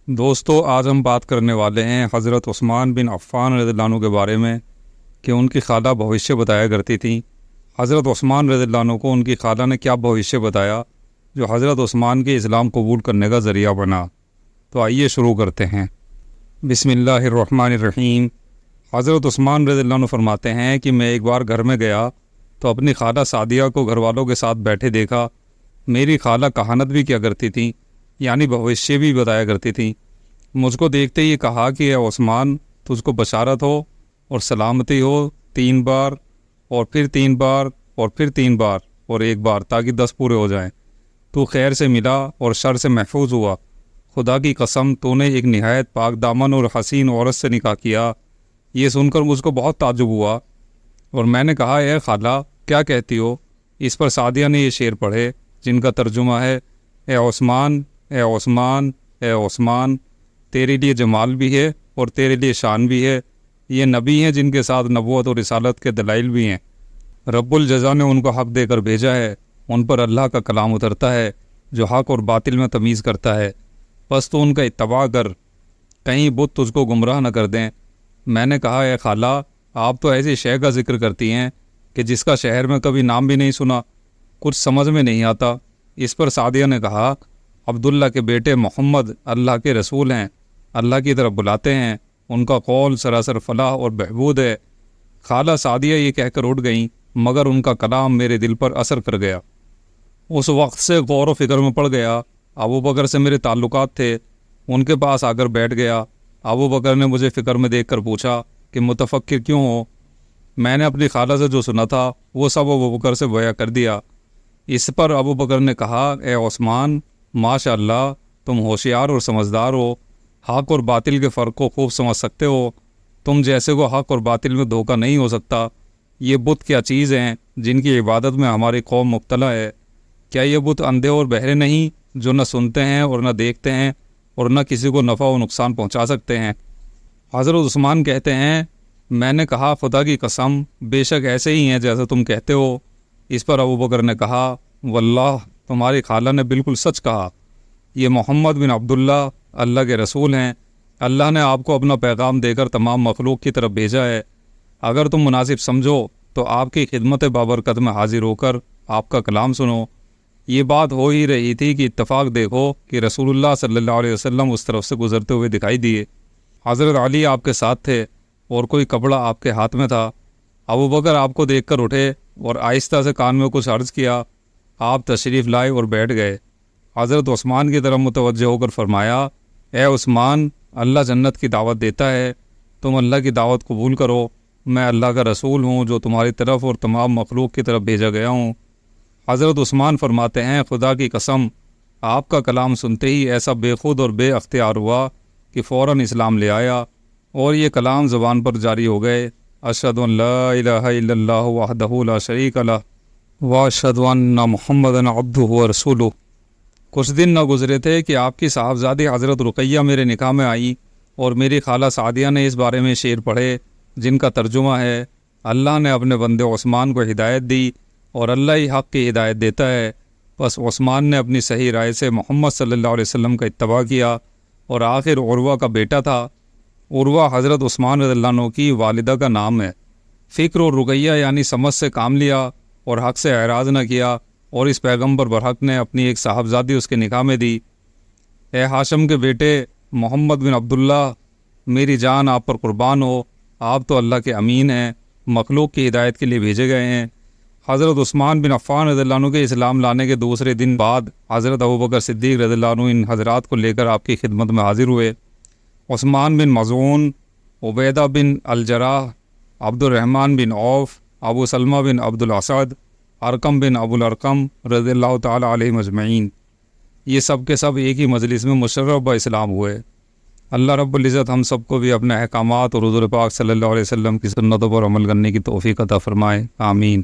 دوستو، آج ہم بات کرنے والے ہیں حضرت عثمان بن عفان رضی اللہ عنہ کے بارے میں کہ ان کی خالہ بھوشیہ بتایا کرتی تھیں۔ حضرت عثمان رضی اللہ عنہ کو ان کی خالہ نے کیا بھوشیہ بتایا جو حضرت عثمان کے اسلام قبول کرنے کا ذریعہ بنا؟ تو آئیے شروع کرتے ہیں۔ بسم اللہ الرحمن الرحیم۔ حضرت عثمان رضی اللہ عنہ فرماتے ہیں کہ میں ایک بار گھر میں گیا تو اپنی خالہ سعدیہ کو گھر والوں کے ساتھ بیٹھے دیکھا۔ میری خالہ کہانت بھی کیا کرتی تھیں، یعنی بھوشیہ بھی بتایا کرتی تھیں۔ مجھ کو دیکھتے ہی کہا کہ اے عثمان، تجھ کو بشارت ہو اور سلامتی ہو 3 بار، اور پھر 3 بار، اور پھر 3 بار، اور 1 بار، تاکہ 10 پورے ہو جائیں۔ تو خیر سے ملا اور شر سے محفوظ ہوا۔ خدا کی قسم، تو نے ایک نہایت پاک دامن اور حسین عورت سے نکاح کیا۔ یہ سن کر مجھ کو بہت تعجب ہوا اور میں نے کہا اے خالہ، کیا کہتی ہو؟ اس پر سعدیہ نے یہ شعر پڑھے جن کا ترجمہ ہے: اے عثمان، اے عثمان، اے عثمان، تیرے لیے جمال بھی ہے اور تیرے لیے شان بھی ہے۔ یہ نبی ہیں جن کے ساتھ نبوت اور رسالت کے دلائل بھی ہیں۔ رب الجزا نے ان کو حق دے کر بھیجا ہے۔ ان پر اللہ کا کلام اترتا ہے جو حق اور باطل میں تمیز کرتا ہے۔ بس تو ان کا اتباع کر، کہیں بت تجھ کو گمراہ نہ کر دیں۔ میں نے کہا اے خالہ، آپ تو ایسے شے کا ذکر کرتی ہیں کہ جس کا شہر میں کبھی نام بھی نہیں سنا، کچھ سمجھ میں نہیں آتا۔ اس پر سعدیہ نے کہا: عبداللہ کے بیٹے محمد اللہ کے رسول ہیں، اللہ کی طرف بلاتے ہیں، ان کا قول سراسر فلاح اور بہبود ہے۔ خالہ سعدیہ یہ کہہ کر اٹھ گئیں، مگر ان کا کلام میرے دل پر اثر کر گیا۔ اس وقت سے غور و فکر میں پڑ گیا۔ ابو بکر سے میرے تعلقات تھے، ان کے پاس آ کر بیٹھ گیا۔ ابو بکر نے مجھے فکر میں دیکھ کر پوچھا کہ متفکر کیوں ہو؟ میں نے اپنی خالہ سے جو سنا تھا وہ سب ابو بکر سے بیان کر دیا۔ اس پر ابو بکر نے کہا: اے عثمان، ماشاء اللہ، تم ہوشیار اور سمجھدار ہو، حق اور باطل کے فرق کو خوب سمجھ سکتے ہو۔ تم جیسے کو حق اور باطل میں دھوکہ نہیں ہو سکتا۔ یہ بت کیا چیز ہیں جن کی عبادت میں ہماری قوم مبتلا ہے؟ کیا یہ بت اندھے اور بہرے نہیں جو نہ سنتے ہیں اور نہ دیکھتے ہیں اور نہ کسی کو نفع و نقصان پہنچا سکتے ہیں؟ حضرت عثمان کہتے ہیں، میں نے کہا خدا کی قسم، بے شک ایسے ہی ہیں جیسا تم کہتے ہو۔ اس پر ابو بکر نے کہا: واللہ، تمہاری خالہ نے بالکل سچ کہا۔ یہ محمد بن عبداللہ اللہ کے رسول ہیں۔ اللہ نے آپ کو اپنا پیغام دے کر تمام مخلوق کی طرف بھیجا ہے۔ اگر تم مناسب سمجھو تو آپ کی خدمت بابرکت میں حاضر ہو کر آپ کا کلام سنو۔ یہ بات ہو ہی رہی تھی کہ اتفاق دیکھو کہ رسول اللہ صلی اللہ علیہ وسلم اس طرف سے گزرتے ہوئے دکھائی دیے۔ حضرت علی آپ کے ساتھ تھے اور کوئی کپڑا آپ کے ہاتھ میں تھا۔ ابو بکر آپ کو دیکھ کر اٹھے اور آہستہ سے کان میں کچھ عرض کیا۔ آپ تشریف لائے اور بیٹھ گئے۔ حضرت عثمان کی طرف متوجہ ہو کر فرمایا: اے عثمان، اللہ جنت کی دعوت دیتا ہے، تم اللہ کی دعوت قبول کرو۔ میں اللہ کا رسول ہوں جو تمہاری طرف اور تمام مخلوق کی طرف بھیجا گیا ہوں۔ حضرت عثمان فرماتے ہیں، خدا کی قسم، آپ کا کلام سنتے ہی ایسا بے خود اور بے اختیار ہوا کہ فوراً اسلام لے آیا اور یہ کلام زبان پر جاری ہو گئے: اشہد ان لا الہ الا اللہ وحدہ لا شریک لہ واشہد ان محمدًا عبدہ ورسولہ۔ کچھ دن نہ گزرے تھے کہ آپ کی صاحبزادی حضرت رقیہ میرے نکاح میں آئی اور میری خالہ سعدیہ نے اس بارے میں شعر پڑھے جن کا ترجمہ ہے: اللہ نے اپنے بندے عثمان کو ہدایت دی اور اللہ ہی حق کی ہدایت دیتا ہے۔ بس عثمان نے اپنی صحیح رائے سے محمد صلی اللہ علیہ وسلم کا اتباع کیا اور آخر عروہ کا بیٹا تھا۔ عروہ حضرت عثمان رضی اللہ عنہ کی والدہ کا نام ہے۔ فکر اور رقیہ یعنی سمجھ سے کام لیا اور حق سے اعراض نہ کیا، اور اس پیغمبر برحق نے اپنی ایک صاحبزادی اس کے نکاح میں دی۔ اے ہاشم کے بیٹے محمد بن عبداللہ، میری جان آپ پر قربان ہو، آپ تو اللہ کے امین ہیں، مخلوق کی ہدایت کے لیے بھیجے گئے ہیں۔ حضرت عثمان بن عفان رضی اللہ عنہ کے اسلام لانے کے دوسرے دن بعد حضرت ابوبکر صدیق رضی اللہ عنہ ان حضرات کو لے کر آپ کی خدمت میں حاضر ہوئے۔ عثمان بن مظعون، عبیدہ بن الجراح، عبد الرحمن بن عوف، ابو سلمہ بن عبد الاسد، ارقم بن ابو الارقم رضی اللہ تعالیٰ علیہ مجمعین، یہ سب کے سب ایک ہی مجلس میں مشرف با اسلام ہوئے۔ اللہ رب العزت ہم سب کو بھی اپنے احکامات اور حضور پاک صلی اللہ علیہ وسلم کی سنتوں پر عمل کرنے کی توفیق عطا فرمائے، آمین۔